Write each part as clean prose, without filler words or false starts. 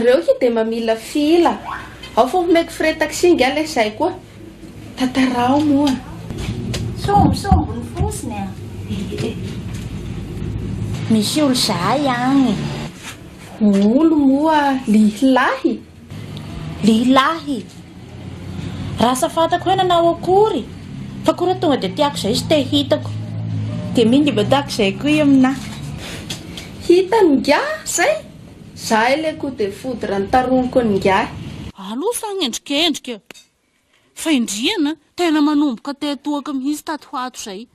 Nareo dia mamila fila. Ao fa homeko frais taxi ngia lay zay koa. Tatarao moa. Sombony fosiny a. Misy olo zay agny. Olo moa lihilahy. Lihilahy. Raha safatako hoe nanao akory. Fa kora tonga dia tiako zay sy te hitako. Dia miny mba tiako zay koa aminahy. Hitany ngia zay. Zay le ko dia fodra ny taroniko ngia. Aloha fa agnendrikendrika. Fa indriana tena manomboka tehatoaka mihitsy tato ho ato zay.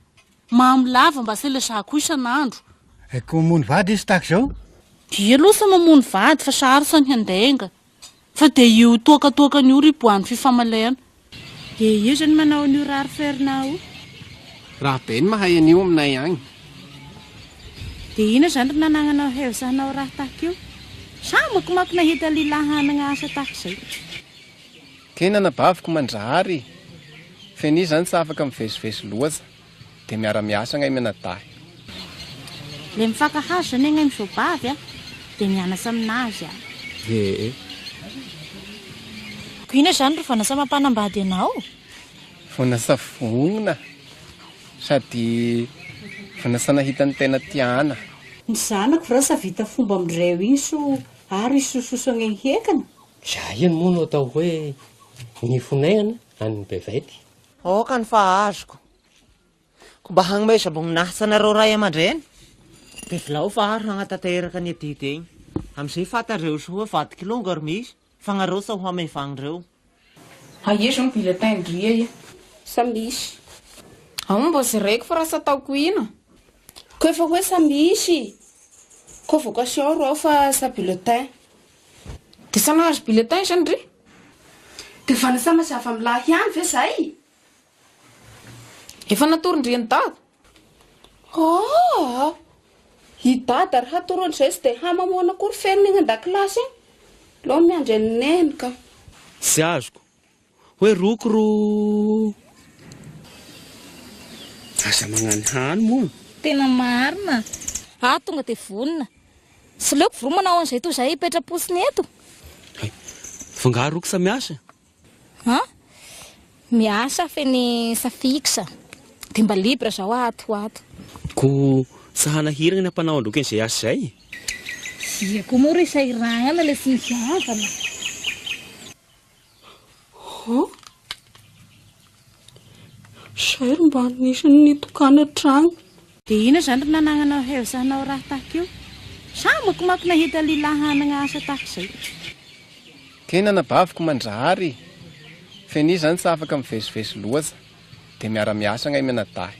Mamy lava mba selesako isan'andro. Ko mony vady izy tahaka zao? Dia aloha sa mamony vady fa sarosa ny handainga. Fa dia io toaka ny io riboan'ny fifamalena. Dia io zany manao an'io rary ferinao. Raha be ny mahay an'io aminay agny. Dia ina zany ry nanananao hevisanao raha tahaka io? Sa makomaky nahita lilahy hanana asa tahaka izay? Kena nabaviko mandrahary. Feny zany sa afaka mivezivezy loaza. Dia miara-miasa ngay menadahy. Le mifankahazo zany ngay misobavy a. Dia mianasa aminazy a. Ko ina zany ry fanasa mampanambady anao? Vonasa vonona. Sady vonasana hitany tena tiana. Ny zanako rasa vita fomba amin'ireo iso ary isososo agny hekana. Zay moa no atao hoe ny fonaiana any bevety. Ka ny fahazoko. Ko mba hangmay sabong nahasanareo ray aman-dreny. Dia vilao fa ary hagnatanteraka ny adity egny. Amin'izay fatareo sy hoe vadikilonga ary misy. Fagnarosa ho amevagnin'ireo. Aia zao ny bulletin ndria ia. Sambisy. Ao mba zaraiko fa rasa ataoko ina. Ko efa hoe sambisy. Ko vocation ro ao fa sa bulletin. Dia sa nahazo bulletin zany ry? Dia vanasa mazava milahy ihany ve zay? Efa natoron-driany dada. I dada ary hatorony zay sy dia hamamoana akory fenina eny an-dakilasy eny. Loha miandry ny neny ka. Sy azoko. Hoe rokoro. Asa magnano hany moa. Tena marina. Tonga dia vonona. Sy leoko voro manao an'izay toy izay hipetra-posiny eto. Fangaro roko sa miasa? Miasa feny sa fixa. Dia mba libra zao ato. Ko sa hanahirana ny ampanao androky an'izay asa zay? Iako moa ry izay rahana le sy misy havana. Zay ry mba anisan'ny tokana trano. Dia ina zany ry nanananao hevisanao raha tahaka io? Sa makomaky nahita lilahy hanana asa tahaka izay? Kena nabaviko mandrahary. Feny zany sa afaka mivezivezy loaza. Dia miara-miasa ngay menadahy.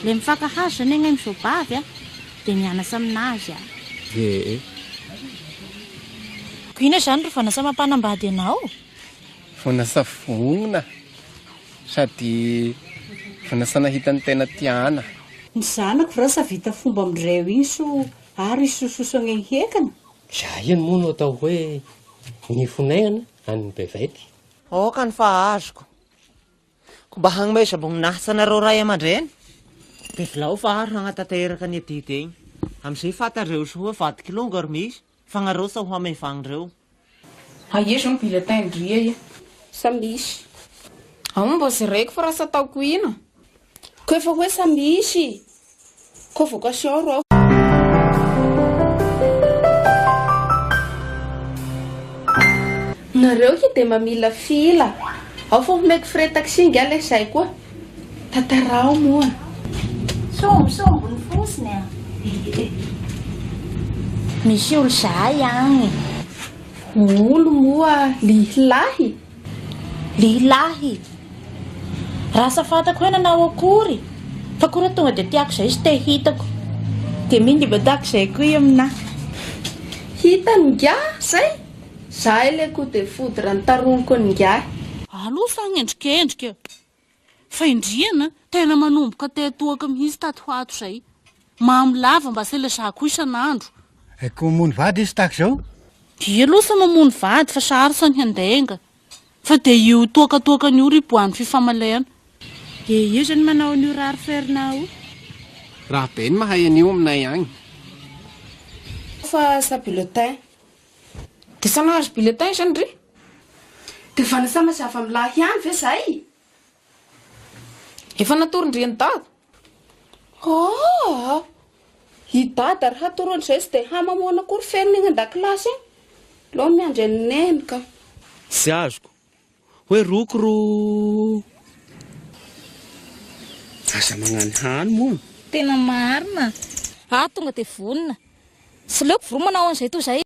Le mifankahazo zany ngay misobavy a. Dia mianasa aminazy a. Ko ina zany ry vanasa mampanambady anao? Vonasa vonona. Sady vonasana hitany tena tiana. Ny zanako rasa vita fomba amin'ireo iso ary isososo agny hekana. Zay moa no atao hoe ny fonaiana any bevety. Ka ny fahazoko. Ko mba hangmay sabong nahasanareo ray aman-dreny. Dia vilao fa ary hagnatanteraka ny adity egny. Amin'izay fatareo sy hoe vadikilonga ary misy. Fagnarosa ho amevagnin'ireo. Aia zao ny bulletin ndria ia. Sambisy. Ao mba zaraiko fa rasa ataoko ina. Ko efa hoe sambisy. Ko vocation ro ao. Nareo dia mamila fila. Ao fa homeko frais taxi ngia lay zay koa. Tatarao moa. Sombony fosiny a. Misy olo zay agny. Olo moa lihilahy. Lihilahy. Raha safatako hoe nanao akory. Fa kora tonga dia tiako zay sy te hitako. Dia miny mba tiako zay koa aminahy. Hitany ngia zay. Zay le ko dia fodra ny taroniko ngia. Aloha fa agnendrikendrika. Fa indriana tena manomboka tehatoaka mihitsy tato ho ato zay. Mamy lava mba selesako isan'andro. Ko mony vady izy tahaka zao? Dia aloha sa mamony vady fa sarosa ny handainga. Fa dia io toaka ny io riboan'ny fifamalena. Dia io zany manao an'io rary ferinao. Raha be ny mahay an'io aminay agny. Fa sa bulletin. dia sa nahazo bulletin izany ry dia fa nasa mazava milahy ihany ve zay efa natorindry ny dada i dada ary hatoron'izay sy dia hamamoana akory ferina eny an-dakilasy eny loha miandry ny nenika sy azoko hoe rokoro aza magnano hany moa tena marina tonga dia vonina sy leoko voro manao an'izay toy izay